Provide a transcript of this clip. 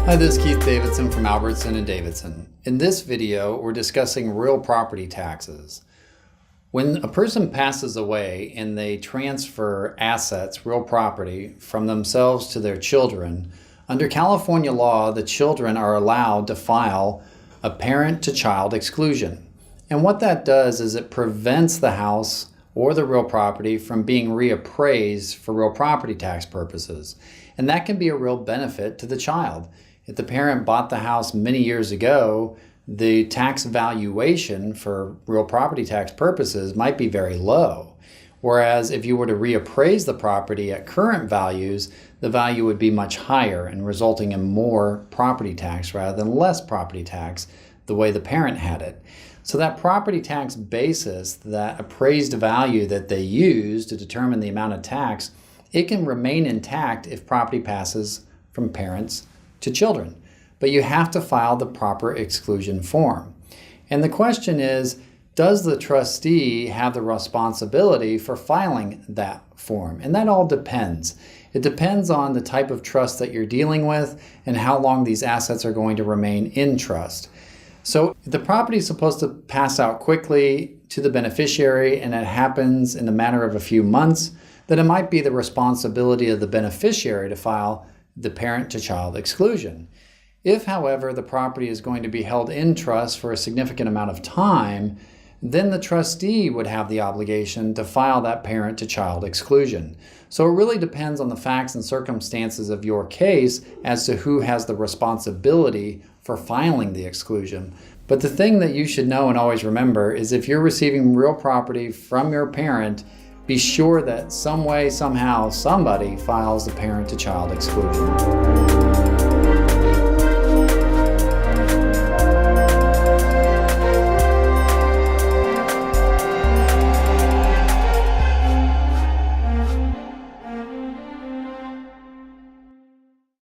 Hi, this is Keith Davidson from Albertson & Davidson. In this video, we're discussing real property taxes. When a person passes away and they transfer assets, real property, from themselves to their children, under California law, the children are allowed to file a parent-to-child exclusion. And what that does is it prevents the house or the real property from being reappraised for real property tax purposes. And that can be a real benefit to the child. If the parent bought the house many years ago, the tax valuation for real property tax purposes might be very low. Whereas if you were to reappraise the property at current values, the value would be much higher and resulting in more property tax rather than less property tax the way the parent had it. So that property tax basis, that appraised value that they use to determine the amount of tax, it can remain intact if property passes from parents to children. But you have to file the proper exclusion form. And the question is, does the trustee have the responsibility for filing that form? And that all depends. It depends on the type of trust that you're dealing with and how long these assets are going to remain in trust. So if the property is supposed to pass out quickly to the beneficiary and it happens in the matter of a few months, then it might be the responsibility of the beneficiary to file the parent-to-child exclusion. If, however, the property is going to be held in trust for a significant amount of time, then the trustee would have the obligation to file that parent-to-child exclusion. So it really depends on the facts and circumstances of your case as to who has the responsibility for filing the exclusion. But the thing that you should know and always remember is if you're receiving real property from your parent, be sure that some way, somehow, somebody files the parent-to-child exclusion.